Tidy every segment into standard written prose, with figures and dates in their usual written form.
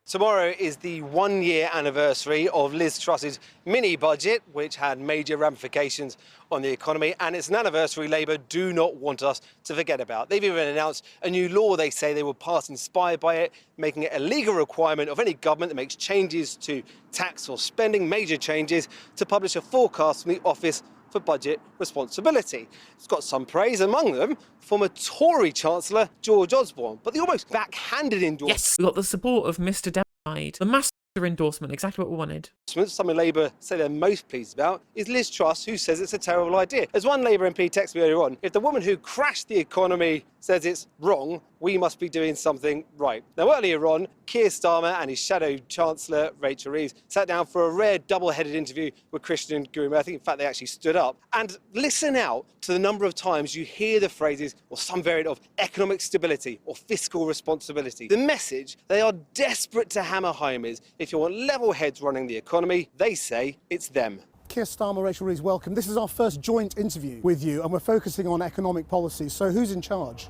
Tomorrow is the 1-year anniversary of Liz Truss's mini-budget, which had major ramifications on the economy, and it's an anniversary Labour do not want us to forget about. They've even announced a new law they say they will pass inspired by it, making it a legal requirement of any government that makes changes to tax or spending, major changes, to publish a forecast from the Office for Budget Responsibility. It's got some praise, among them former Tory Chancellor George Osborne, but the almost backhanded endorsement. Yes, we got the support of Mr. Democide. The master endorsement, exactly what we wanted. Some in Labour say they're most pleased about is Liz Truss, who says it's a terrible idea. As one Labour MP texted me earlier on, if the woman who crashed the economy says it's wrong, we must be doing something right. Now, earlier on, Keir Starmer and his shadow Chancellor, Rachel Reeves, sat down for a rare double-headed interview with Christian Guru-Murthy. In fact, they actually stood up. And listen out to the number of times you hear the phrases, or some variant of economic stability or fiscal responsibility. The message they are desperate to hammer home is, if you want level heads running the economy, they say it's them. Keir Starmer, Rachel Reeves, welcome. This is our first joint interview with you, and we're focusing on economic policy. So who's in charge?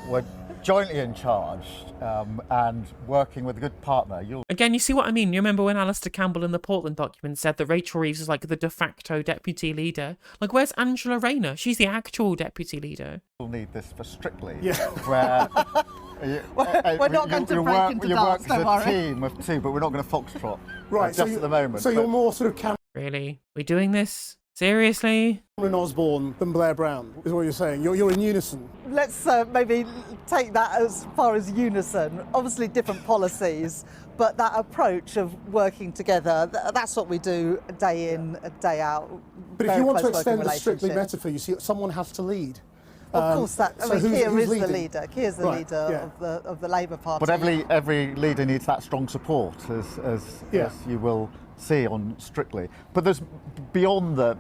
We're jointly in charge and working with a good partner. Again, you see what I mean? You remember when Alistair Campbell in the Portland document said that Rachel Reeves is like the de facto deputy leader? Like, where's Angela Rayner? She's the actual deputy leader. We'll need this for Strictly, Yeah. where we're not going to break into dance, don't You worry. work as a team of two, but we're not going to foxtrot Right, just at the moment. So you're more sort of Really? We doing this? Seriously? Cameron Osborne than Blair Brown, is what you're saying. You're in unison. Let's maybe take that as far as unison. Obviously different policies, but that approach of working together, that's what we do day in, day out. But if Very you want to close extend working the Strictly relationship. metaphor, you see, someone has to lead. Of course, so Keir who's is the leading? leader. Keir's the Right, leader yeah. of the Labour Party. But every leader needs that strong support, as you will see on Strictly. But there's beyond the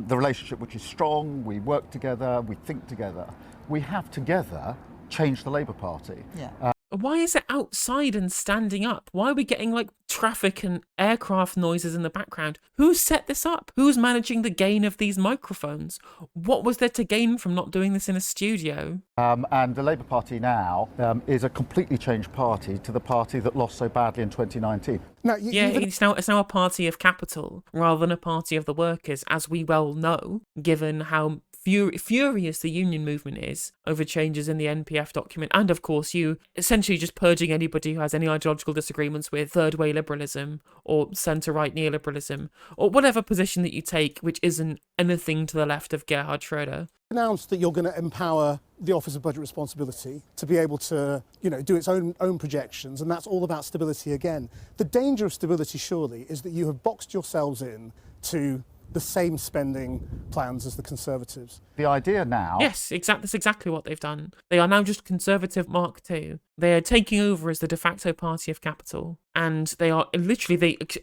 relationship, which is strong. We work together, we think together. We have together changed the Labour Party. Yeah. Why is it outside and standing up? Why are we getting like traffic and aircraft noises in the background? Who set this up? Who's managing the gain of these microphones? What was there to gain from not doing this in a studio? And the Labour Party now is a completely changed party to the party that lost so badly in 2019. Now, It's now a party of capital rather than a party of the workers, as we well know, given how furious the union movement is over changes in the NPF document, and of course you essentially just purging anybody who has any ideological disagreements with third way liberalism or centre-right neoliberalism or whatever position that you take which isn't anything to the left of Gerhard Schröder. announced that you're going to empower the Office of Budget Responsibility to be able to, do its own projections, and that's all about stability again. The danger of stability, surely, is that you have boxed yourselves in to the same spending plans as the Conservatives. The idea now... Yes, that's exactly what they've done. They are now just Conservative Mark II. They are taking over as the de facto party of capital. And they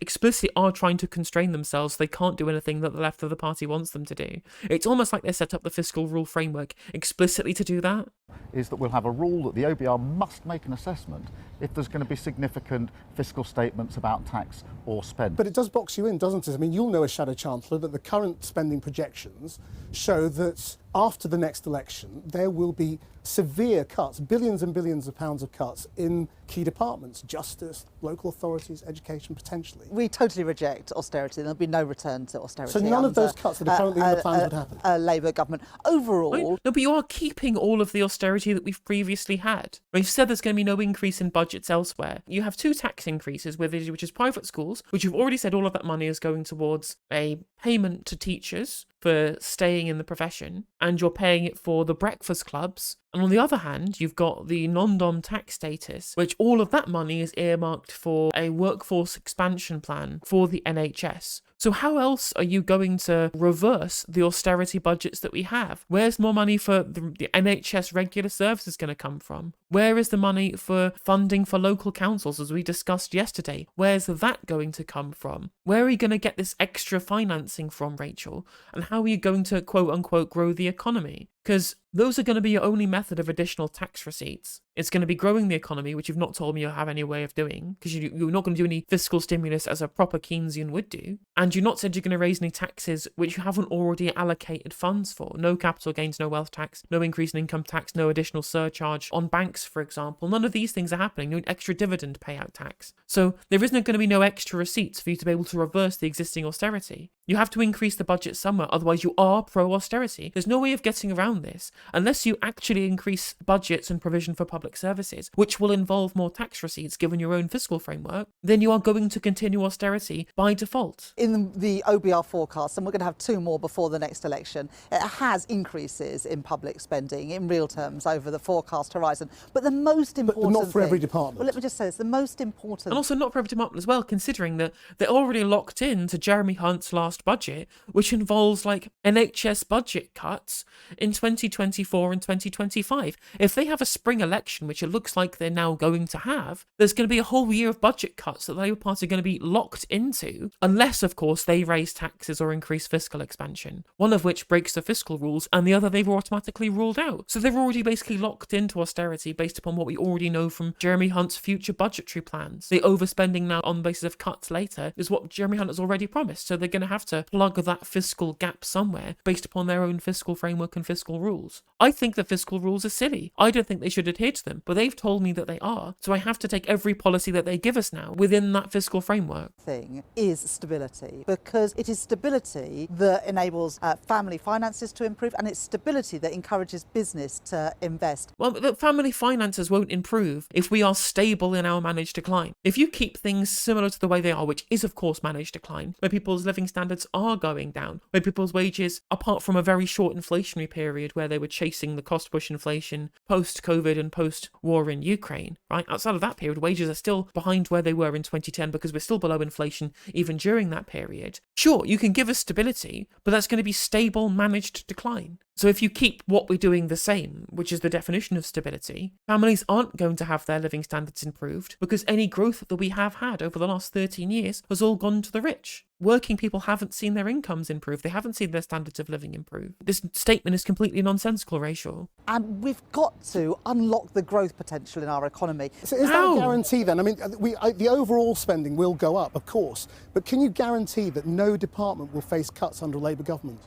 explicitly are trying to constrain themselves. They can't do anything that the left of the party wants them to do. It's almost like they set up the fiscal rule framework explicitly to do that. Is that we'll have a rule that the OBR must make an assessment if there's going to be significant fiscal statements about tax or spend. But it does box you in, doesn't it? I mean, you'll know as Shadow Chancellor that the current spending projections show that after the next election, there will be severe cuts, billions and billions of pounds of cuts in key departments, justice, local authorities, education, potentially. We totally reject austerity. There'll be no return to austerity. So none of those cuts that are currently in the plans would happen? A Labour government. Overall... No, but you are keeping all of the austerity that we've previously had. We've said there's going to be no increase in budgets elsewhere. You have two tax increases, which is private schools, which you've already said all of that money is going towards a payment to teachers for staying in the profession, and you're paying it for the breakfast clubs. And on the other hand, you've got the non-dom tax status, which all of that money is earmarked for a workforce expansion plan for the NHS. So how else are you going to reverse the austerity budgets that we have? Where's more money for the NHS regular services going to come from? Where is the money for funding for local councils, as we discussed yesterday? Where's that going to come from? Where are you going to get this extra financing from, Rachel? And how are you going to, quote unquote, grow the economy? Because those are going to be your only method of additional tax receipts. It's going to be growing the economy, which you've not told me you have any way of doing, because you're not going to do any fiscal stimulus as a proper Keynesian would do. And you've not said you're going to raise any taxes which you haven't already allocated funds for. No capital gains, no wealth tax, no increase in income tax, no additional surcharge on banks, for example. None of these things are happening. No extra dividend payout tax. So there isn't going to be no extra receipts for you to be able to reverse the existing austerity. You have to increase the budget somewhere, otherwise you are pro-austerity. There's no way of getting around this. Unless you actually increase budgets and provision for public services, which will involve more tax receipts given your own fiscal framework, then you are going to continue austerity by default. In the OBR forecast, and we're going to have 2 more before the next election, it has increases in public spending in real terms over the forecast horizon. But the most important But not for thing, every department. Well, let me just say this, the most important... And also not for every department as well, considering that they're already locked in to Jeremy Hunt's last budget, which involves like NHS budget cuts in 2024 and 2025. If they have a spring election, which it looks like they're now going to have, there's going to be a whole year of budget cuts that the Labour Party are going to be locked into, unless, of course, they raise taxes or increase fiscal expansion, one of which breaks the fiscal rules and the other they've automatically ruled out. So they're already basically locked into austerity based upon what we already know from Jeremy Hunt's future budgetary plans. The overspending now on the basis of cuts later is what Jeremy Hunt has already promised, so they're going to have to plug that fiscal gap somewhere based upon their own fiscal framework and fiscal rules. I think the fiscal rules are silly. I don't think they should adhere to them, but they've told me that they are, so I have to take every policy that they give us now within that fiscal framework. Thing is stability, because it is stability that enables family finances to improve, and it's stability that encourages business to invest. Well, the family finances won't improve if we are stable in our managed decline. If you keep things similar to the way they are, which is of course managed decline, where people's living standards are going down, where people's wages, apart from a very short inflationary period where they were chasing the cost push inflation post-COVID and post-war in Ukraine, right? Outside of that period, wages are still behind where they were in 2010 because we're still below inflation even during that period. Sure, you can give us stability, but that's going to be stable managed decline. So if you keep what we're doing the same, which is the definition of stability, families aren't going to have their living standards improved because any growth that we have had over the last 13 years has all gone to the rich. Working people haven't seen their incomes improve. They haven't seen their standards of living improve. This statement is completely nonsensical, Rachel. And we've got to unlock the growth potential in our economy. So is that a guarantee then? I mean, the overall spending will go up, of course, but can you guarantee that no department will face cuts under a Labour government?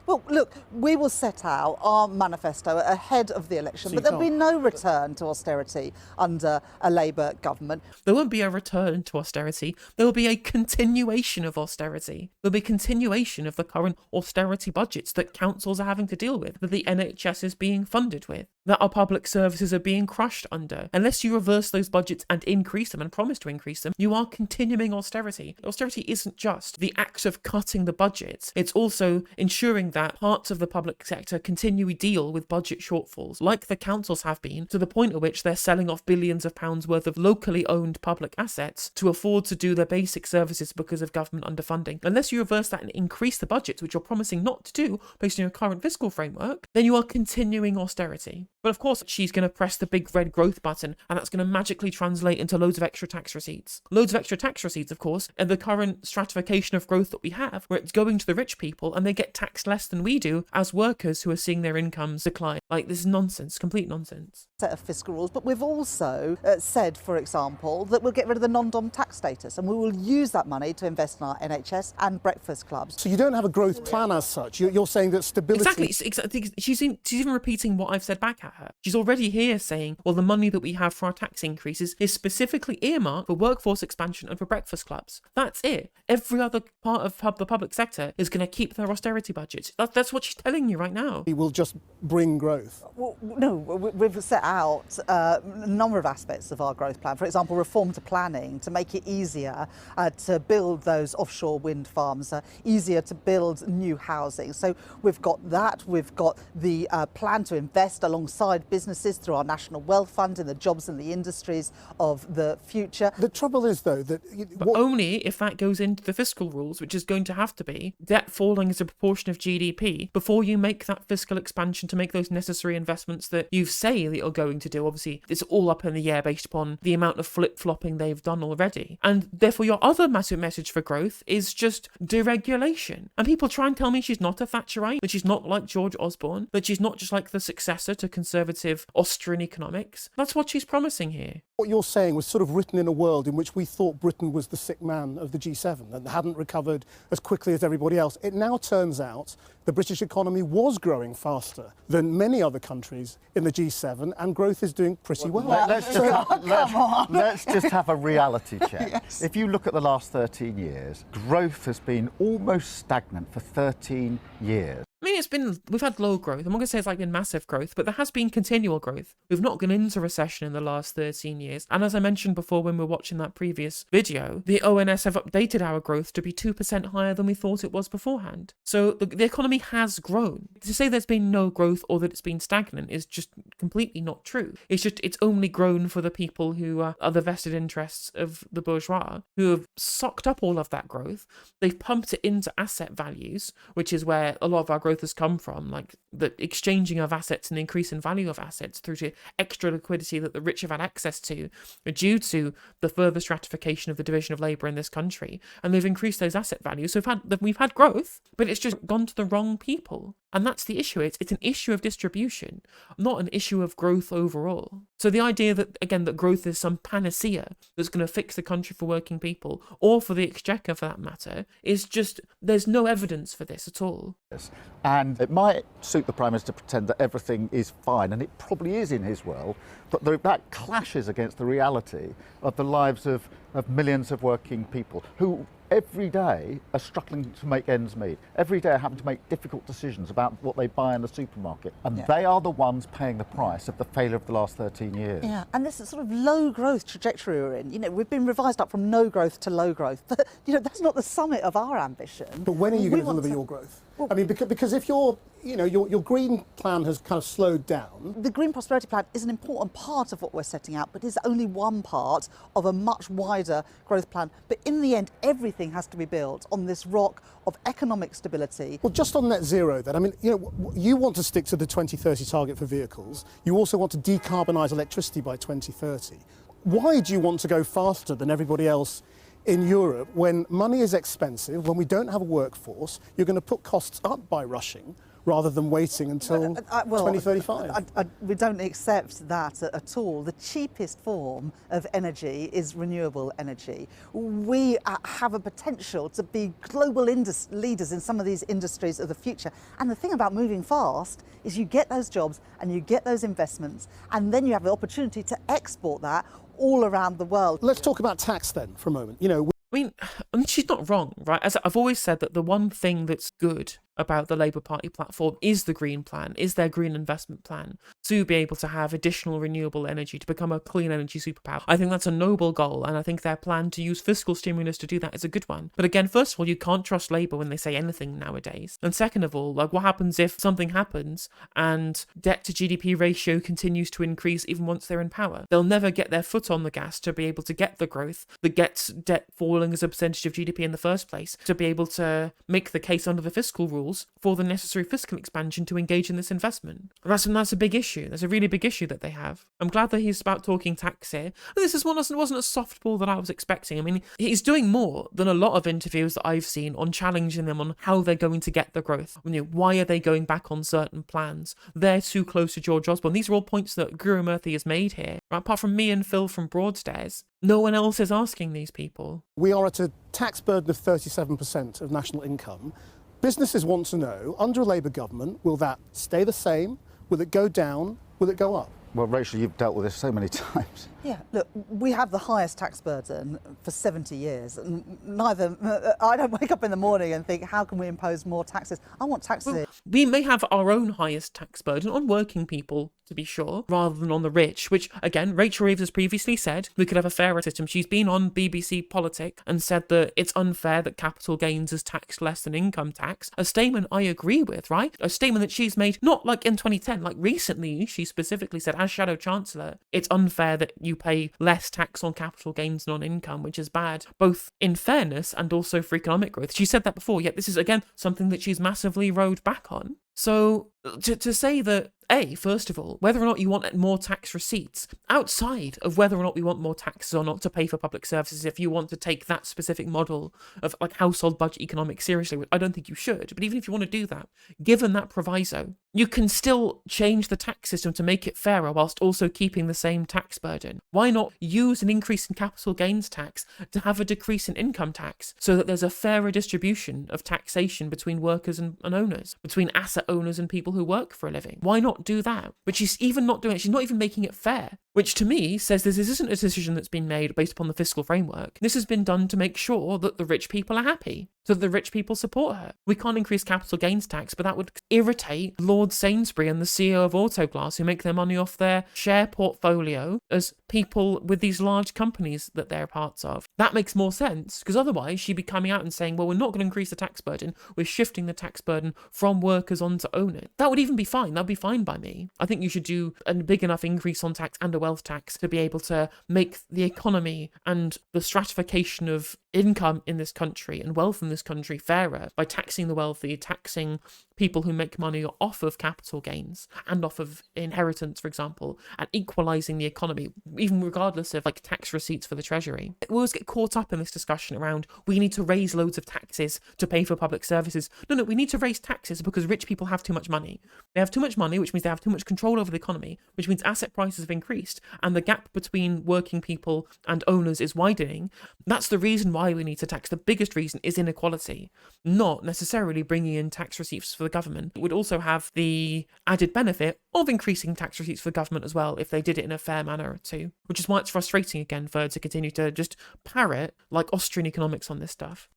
Well, look, we will set out our manifesto ahead of the election, but there'll be no return to austerity under a Labour government. There won't be a return to austerity. There will be a continuation of austerity. There'll be a continuation of the current austerity budgets that councils are having to deal with, that the NHS is being funded with, that our public services are being crushed under. Unless you reverse those budgets and increase them and promise to increase them, you are continuing austerity. Austerity isn't just the act of cutting the budgets. It's also ensuring that parts of the public sector continually deal with budget shortfalls, like the councils have been, to the point at which they're selling off billions of pounds worth of locally owned public assets to afford to do their basic services because of government underfunding. Unless you reverse that and increase the budgets, which you're promising not to do based on your current fiscal framework, then you are continuing austerity. But of course, she's going to press the big red growth button, and that's going to magically translate into loads of extra tax receipts. Loads of extra tax receipts, of course, and the current stratification of growth that we have, where it's going to the rich people and they get taxed less than we do as workers who are seeing their incomes decline. Like, this is nonsense, complete nonsense. Set of fiscal rules, but we've also said, for example, that we'll get rid of the non-dom tax status, and we will use that money to invest in our NHS and breakfast clubs. So you don't have a growth plan as such. You're saying that stability... Exactly. She's even repeating what I've said back at her. She's already here saying, well, the money that we have for our tax increases is specifically earmarked for workforce expansion and for breakfast clubs. That's it. Every other part of the public sector is going to keep their austerity budgets. That's what she's telling you right now. We will just bring growth. Well, no, we've set out a number of aspects of our growth plan. For example, reform to planning to make it easier to build those offshore wind farms, easier to build new housing. So we've got that. We've got the plan to invest alongside businesses through our National Wealth Fund in the jobs and the industries of the future. The trouble is, though, that... But only if that goes into the fiscal rules, which is going to have to be debt falling as a proportion of GDP before you make that fiscal expansion to make those necessary investments that you say that you're going to do. Obviously, it's all up in the air based upon the amount of flip-flopping they've done already. And therefore, your other massive message for growth is just deregulation. And people try and tell me she's not a Thatcherite, that she's not like George Osborne, that she's not just like the successor to conservative Austrian economics. That's what she's promising here. What you're saying was sort of written in a world in which we thought Britain was the sick man of the G7 and hadn't recovered as quickly as everybody else. It now turns out the British economy was growing faster than many other countries in the G7, and growth is doing pretty well. Let's just have a reality check. Yes. If you look at the last 13 years, growth has been almost stagnant for 13 years. I mean, we've had low growth. I'm not going to say it's like been massive growth, but there has been continual growth. We've not gone into recession in the last 13 years. And as I mentioned before when we were watching that previous video, the ONS have updated our growth to be 2% higher than we thought it was beforehand. So the economy has grown. To say there's been no growth or that it's been stagnant is just completely not true. It's only grown for the people who are the vested interests of the bourgeois, who have socked up all of that growth. They've pumped it into asset values, which is where a lot of our growth has come from, like the exchanging of assets and the increase in value of assets through to extra liquidity that the rich have had access to due to the further stratification of the division of labour in this country. And they've increased those asset values. So we've had growth, but it's just gone to the wrong people. And that's the issue. It's an issue of distribution, not an issue of growth overall. So the idea that, again, that growth is some panacea that's going to fix the country for working people, or for the exchequer for that matter, is just, there's no evidence for this at all. And it might suit the Prime Minister to pretend that everything is fine, and it probably is in his world, but that clashes against the reality of the lives of millions of working people who every day are struggling to make ends meet. Every day are having to make difficult decisions about what they buy in the supermarket. And they are the ones paying the price of the failure of the last 13 years. Yeah, and this is sort of low growth trajectory we're in. You know, we've been revised up from no growth to low growth, but you know, that's not the summit of our ambition. But when are you going to deliver your growth? I mean, because if your green plan has kind of slowed down. The Green Prosperity Plan is an important part of what we're setting out, but is only one part of a much wider growth plan. But in the end, everything has to be built on this rock of economic stability. Well, just on net zero then, I mean, you want to stick to the 2030 target for vehicles. You also want to decarbonise electricity by 2030. Why do you want to go faster than everybody else in Europe when money is expensive, when we don't have a workforce? You're going to put costs up by rushing rather than waiting until 2035. We don't accept that at all. The cheapest form of energy is renewable energy. We have a potential to be global leaders in some of these industries of the future. And the thing about moving fast is you get those jobs and you get those investments, and then you have the opportunity to export that all around the world. Let's talk about tax then for a moment. I mean, she's not wrong, right? As I've always said, that the one thing that's good about the Labour Party platform is the Green Plan, is their Green Investment Plan, to be able to have additional renewable energy, to become a clean energy superpower. I think that's a noble goal, and I think their plan to use fiscal stimulus to do that is a good one. But again, first of all, you can't trust Labour when they say anything nowadays. And second of all, like, what happens if something happens and debt to GDP ratio continues to increase even once they're in power? They'll never get their foot on the gas to be able to get the growth that gets debt falling as a percentage of GDP in the first place, to be able to make the case under the fiscal rules for the necessary fiscal expansion to engage in this investment. That's a big issue. That's a really big issue that they have. I'm glad that he's about talking tax here. This wasn't a softball that I was expecting. I mean, he's doing more than a lot of interviews that I've seen on challenging them on how they're going to get the growth. Why are they going back on certain plans? They're too close to George Osborne. These are all points that Guru-Murthy has made here. Right? Apart from me and Phil from Broadstairs, no one else is asking these people. We are at a tax burden of 37% of national income. Businesses want to know, under a Labour government, will that stay the same? Will it go down? Will it go up? Well, Rachel, you've dealt with this so many times. Yeah, look, we have the highest tax burden for 70 years. And I don't wake up in the morning and think, how can we impose more taxes? I want taxes. Well, we may have our own highest tax burden on working people, to be sure, rather than on the rich, which, again, Rachel Reeves has previously said we could have a fairer system. She's been on BBC Politic and said that it's unfair that capital gains is taxed less than income tax. A statement I agree with, right? A statement that she's made, not like in 2010, like recently, she specifically said, as Shadow Chancellor, it's unfair that you pay less tax on capital gains than on income, which is bad, both in fairness and also for economic growth. She said that before, yet this is, again, something that she's massively rode back on. So to say that, first of all, whether or not you want more tax receipts, outside of whether or not we want more taxes or not to pay for public services, if you want to take that specific model of like household budget economics seriously, which I don't think you should, but even if you want to do that, given that proviso, you can still change the tax system to make it fairer whilst also keeping the same tax burden. Why not use an increase in capital gains tax to have a decrease in income tax so that there's a fairer distribution of taxation between workers and owners, between asset owners and people who work for a living? Why not do that? But she's even not doing it. She's not even making it fair, which to me says this isn't a decision that's been made based upon the fiscal framework. This has been done to make sure that the rich people are happy, so that the rich people support her. We can't increase capital gains tax, but that would irritate Lord Sainsbury and the CEO of Autoglass, who make their money off their share portfolio as people with these large companies that they're parts of. That makes more sense, because otherwise she'd be coming out and saying, well, we're not going to increase the tax burden, we're shifting the tax burden from workers onto owners. That would even be fine. That'd be fine by me. I think you should do a big enough increase on tax and a wealth tax to be able to make the economy and the stratification of income in this country and wealth in this country fairer by taxing the wealthy, taxing people who make money off of capital gains and off of inheritance, for example, and equalising the economy, even regardless of like tax receipts for the Treasury. We always get caught up in this discussion around we need to raise loads of taxes to pay for public services. No, we need to raise taxes because rich people have too much money. They have too much money, which means they have too much control over the economy, which means asset prices have increased and the gap between working people and owners is widening. That's the reason why we need to tax. The biggest reason is inequality, not necessarily bringing in tax receipts for the government. It would also have the added benefit of increasing tax receipts for the government as well if they did it in a fair manner too, which is why it's frustrating again for her to continue to just parrot like Austrian economics on this stuff.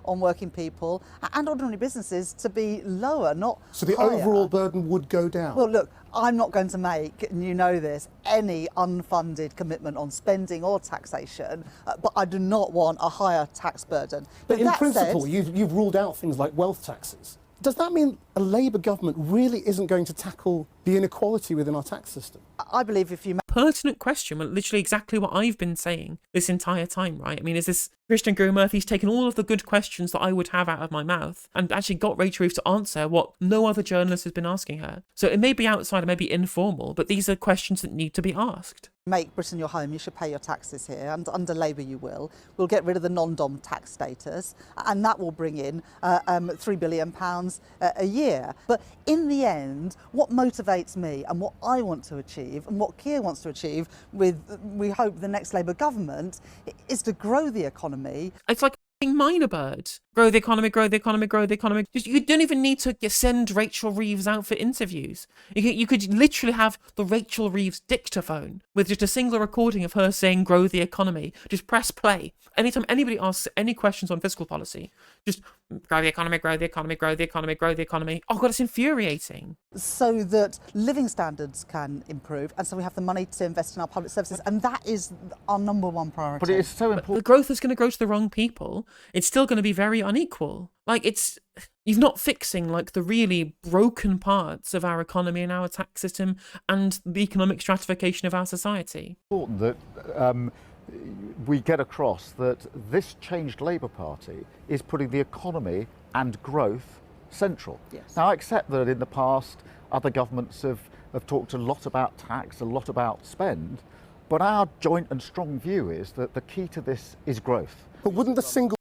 On working people and ordinary businesses to be lower, not So the higher. overall burden would go down. Well, look, I'm not going to make, and you know this, any unfunded commitment on spending or taxation, but I do not want a higher tax burden. But in that principle, said, you've ruled out things like wealth taxes. Does that mean a Labour government really isn't going to tackle the inequality within our tax system? I believe if you Pertinent question, well, literally exactly what I've been saying this entire time, right? I mean, is this Christian Guru-Murthy's taken all of the good questions that I would have out of my mouth and actually got Rachel Reeves to answer what no other journalist has been asking her. So it may be outside, it may be informal, but these are questions that need to be asked. make Britain your home, you should pay your taxes here, and under Labour you will. We'll get rid of the non-dom tax status, and that will bring in £3 billion a year. But in the end, what motivates me and what I want to achieve and what Keir wants to achieve with, we hope, the next Labour government is to grow the economy. It's like minor bird. Grow the economy, grow the economy, grow the economy. You don't even need to send Rachel Reeves out for interviews. You could literally have the Rachel Reeves dictaphone with just a single recording of her saying grow the economy. Just press play. Anytime anybody asks any questions on fiscal policy, just grow the economy, grow the economy, grow the economy, grow the economy. Oh God, it's infuriating. So that living standards can improve, and so we have the money to invest in our public services, and that is our number one priority. But it's so The important. growth is going to go to the wrong people. It's still going to be very unequal. Like, you're not fixing like the really broken parts of our economy and our tax system and the economic stratification of our society. Important that we get across that this changed Labour Party is putting the economy and growth central. Yes. Now, I accept that in the past other governments have talked a lot about tax, a lot about spend, but our joint and strong view is that the key to this is growth. But wouldn't the single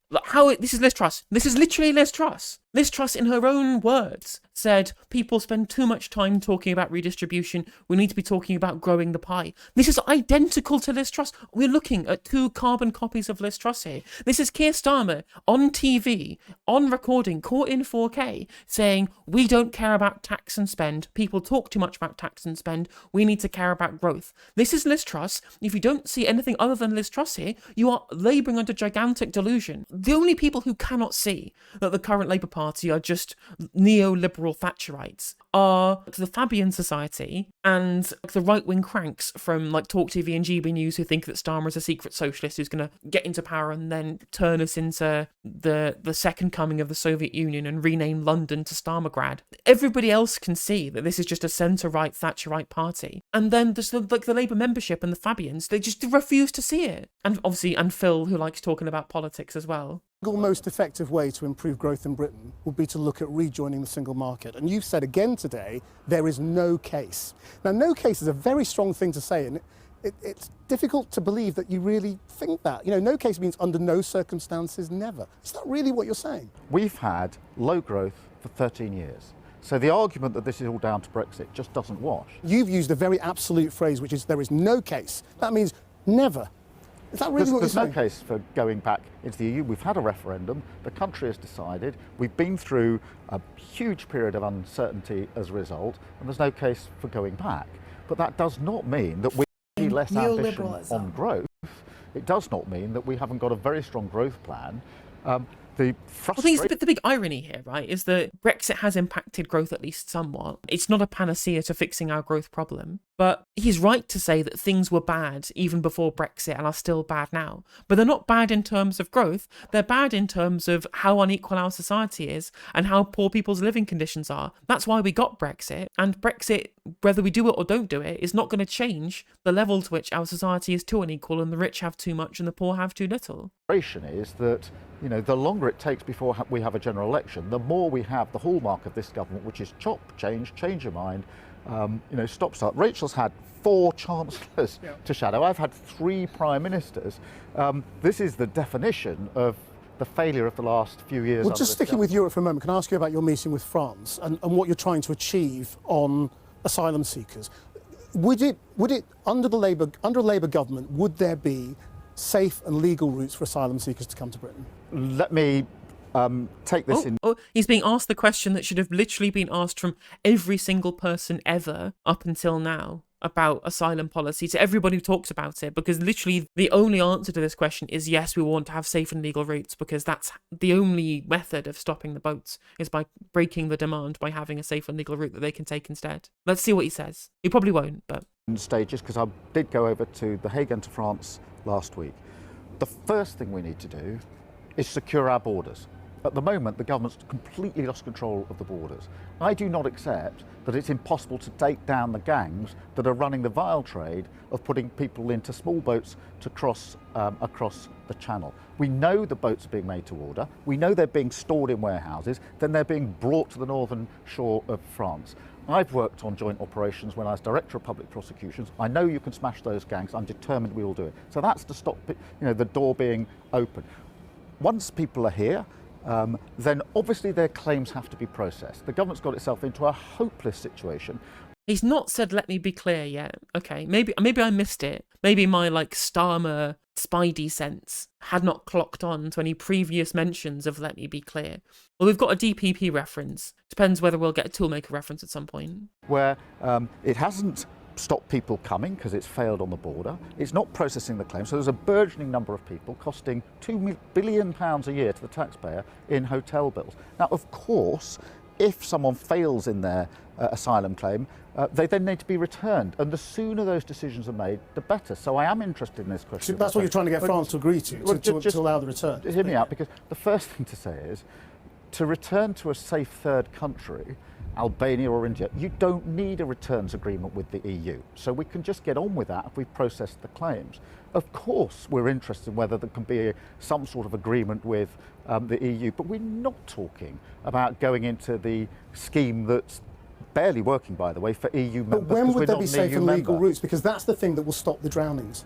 This is Liz Truss. This is literally Liz Truss. Liz Truss, in her own words, said people spend too much time talking about redistribution. We need to be talking about growing the pie. This is identical to Liz Truss. We're looking at two carbon copies of Liz Truss here. This is Keir Starmer on TV, on recording, caught in 4K, saying, we don't care about tax and spend. People talk too much about tax and spend. We need to care about growth. This is Liz Truss. If you don't see anything other than Liz Truss here, you are labouring under gigantic delusion. The only people who cannot see that the current Labour Party are just neoliberal Thatcherites are the Fabian Society and the right-wing cranks from like Talk TV and GB News who think that Starmer is a secret socialist who's going to get into power and then turn us into the second coming of the Soviet Union and rename London to Starmergrad. Everybody else can see that this is just a centre-right Thatcherite party. And then there's the Labour membership and the Fabians, they just refuse to see it. And obviously, and Phil, who likes talking about politics as well. single most effective way to improve growth in Britain would be to look at rejoining the single market. And you've said again today, there is no case. Now, no case is a very strong thing to say, and it's difficult to believe that you really think that. You know, no case means under no circumstances, never. Is that really what you're saying? We've had low growth for 13 years. So the argument that this is all down to Brexit just doesn't wash. You've used a very absolute phrase, which is there is no case. That means never. Is that really what you're saying? There's no case for going back into the EU. We've had a referendum. The country has decided. We've been through a huge period of uncertainty as a result, and there's no case for going back. But that does not mean that we need less ambition on growth. It does not mean that we haven't got a very strong growth plan. The big irony here, right, is that Brexit has impacted growth at least somewhat. It's not a panacea to fixing our growth problem. But he's right to say that things were bad even before Brexit and are still bad now. But they're not bad in terms of growth. They're bad in terms of how unequal our society is and how poor people's living conditions are. That's why we got Brexit. And Brexit, whether we do it or don't do it, is not going to change the level to which our society is too unequal and the rich have too much and the poor have too little. Is that, you know, the longer it takes before we have a general election, the more we have the hallmark of this government, which is chop, change your mind, stop, start. Rachel's had 4 chancellors to shadow. I've had 3 prime ministers. This is the definition of the failure of the last few years. Well, just sticking with Europe for a moment, can I ask you about your meeting with France and what you're trying to achieve on asylum seekers? Would it under a Labour government, would there be safe and legal routes for asylum seekers to come to Britain? Let me take this in. He's being asked the question that should have literally been asked from every single person ever up until now about asylum policy, to everybody who talks about it, because literally the only answer to this question is yes, we want to have safe and legal routes, because that's the only method of stopping the boats, is by breaking the demand by having a safe and legal route that they can take instead. Let's see what he says. He probably won't, but... In stages, because I did go over to The Hague and to France last week. The first thing we need to do is secure our borders. At the moment, the government's completely lost control of the borders. I do not accept that it's impossible to take down the gangs that are running the vile trade of putting people into small boats to cross across the channel. We know the boats are being made to order. We know they're being stored in warehouses. Then they're being brought to the northern shore of France. I've worked on joint operations when I was Director of Public Prosecutions. I know you can smash those gangs. I'm determined we will do it. So that's to stop, the door being open. Once people are here, then obviously their claims have to be processed. The government's got itself into a hopeless situation. He's not said, let me be clear yet. Okay, maybe I missed it. Maybe my Starmer spidey sense had not clocked on to any previous mentions of let me be clear. Well, we've got a DPP reference. Depends whether we'll get a toolmaker reference at some point. Where it hasn't stopped people coming because it's failed on the border. It's not processing the claims. So there's a burgeoning number of people costing £2 billion a year to the taxpayer in hotel bills. Now, of course, if someone fails in their asylum claim, they then need to be returned. And the sooner those decisions are made, the better. So I am interested in this question. So that's what you're trying to get France to agree to allow the return. Hear me out, because the first thing to say is, to return to a safe third country, Albania or India, you don't need a returns agreement with the EU. So we can just get on with that if we process the claims. Of course, we're interested in whether there can be some sort of agreement with the EU, but we're not talking about going into the scheme that's barely working, by the way, for EU members. But when would there be safe and legal routes? Because that's the thing that will stop the drownings.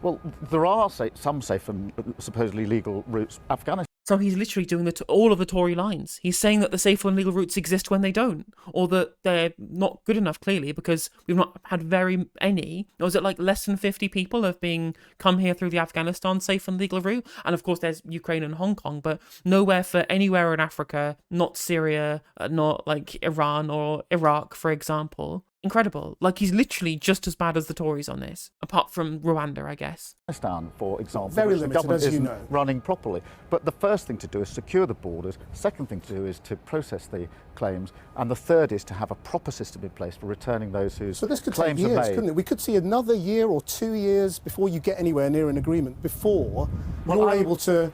Well, there are some safe and supposedly legal routes. Afghanistan. So he's literally doing all of the Tory lines. He's saying that the safe and legal routes exist when they don't, or that they're not good enough, clearly, because we've not had very any. Or is it less than 50 people have been come here through the Afghanistan safe and legal route? And of course there's Ukraine and Hong Kong, but nowhere for anywhere in Africa, not Syria, not Iran or Iraq, for example. Incredible. He's literally just as bad as the Tories on this, apart from Rwanda, I guess. Afghanistan, for example, very limited, the government as you isn't know, running properly. But the first thing to do is secure the borders. Second thing to do is to process the claims, and the third is to have a proper system in place for returning those whose so this could claims take years, are made. couldn't it? We could see another year or 2 years before you get anywhere near an agreement, before you're able to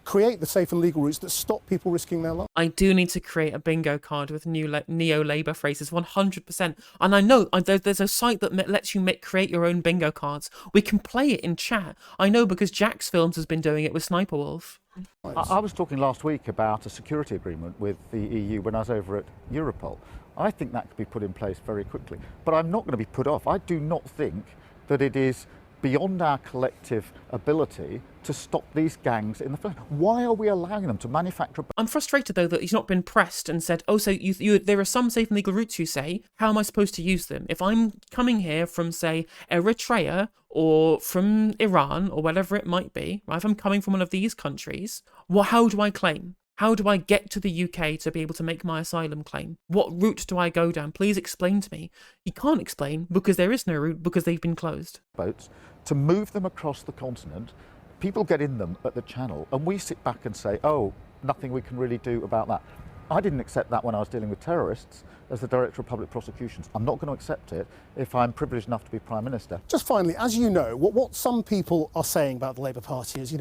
create the safe and legal routes that stop people risking their lives. I do need to create a bingo card with new neo-Labour phrases, 100%. And I know there's a site that lets you create your own bingo cards. We can play it in chat. I know because Jax Films has been doing it with Sniper Wolf. I was talking last week about a security agreement with the EU when I was over at Europol. I think that could be put in place very quickly. But I'm not going to be put off. I do not think that it is beyond our collective ability to stop these gangs in the first. Why are we allowing them to manufacture? I'm frustrated though that he's not been pressed and said, oh, so there are some safe and legal routes, you say. How am I supposed to use them? If I'm coming here from, say, Eritrea or from Iran or whatever it might be, right? If I'm coming from one of these countries, how do I claim? How do I get to the UK to be able to make my asylum claim? What route do I go down? Please explain to me. He can't explain because there is no route because they've been closed. Boats to move them across the continent. People get in them at the channel and we sit back and say, oh, nothing we can really do about that. I didn't accept that when I was dealing with terrorists as the Director of Public Prosecutions. I'm not going to accept it if I'm privileged enough to be Prime Minister. Just finally, as you know, what some people are saying about the Labour Party is,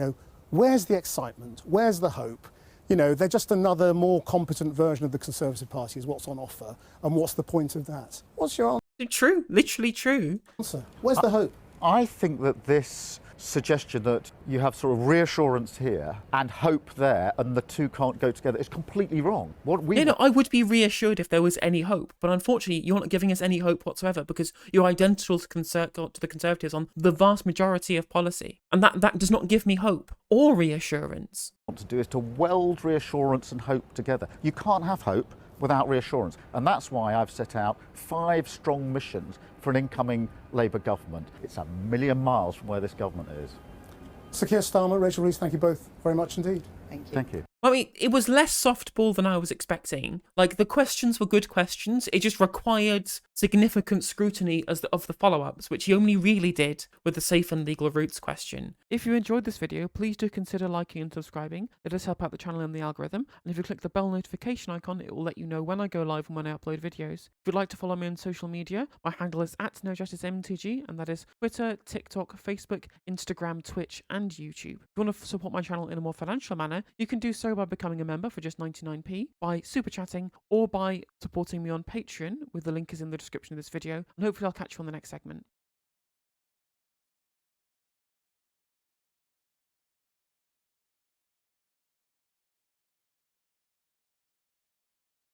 where's the excitement? Where's the hope? They're just another more competent version of the Conservative Party is what's on offer. And what's the point of that? What's your True, literally true. answer? Where's the hope? I think that this suggestion that you have sort of reassurance here and hope there and the two can't go together is completely wrong. I would be reassured if there was any hope, but unfortunately you're not giving us any hope whatsoever because you're identical to the Conservatives on the vast majority of policy, and that does not give me hope or reassurance. Want to do is to weld reassurance and hope together. You can't have hope without reassurance, and that's why I've set out 5 strong missions for an incoming Labour government. It's a million miles from where this government is. Sir Keir Starmer, Rachel Reeves, thank you both very much indeed. Thank you. Thank you. I mean, it was less softball than I was expecting. Like, the questions were good questions. It just required significant scrutiny of the follow-ups, which he only really did with the safe and legal routes question. If you enjoyed this video, please do consider liking and subscribing. It does help out the channel and the algorithm. And if you click the bell notification icon, it will let you know when I go live and when I upload videos. If you'd like to follow me on social media, my handle is @NoJusticeMTG, and that is Twitter, TikTok, Facebook, Instagram, Twitch, and YouTube. If you want to support my channel in a more financial manner, you can do so by becoming a member for just 99p, by super chatting, or by supporting me on Patreon, with the link is in the description of this video, and hopefully I'll catch you on the next segment.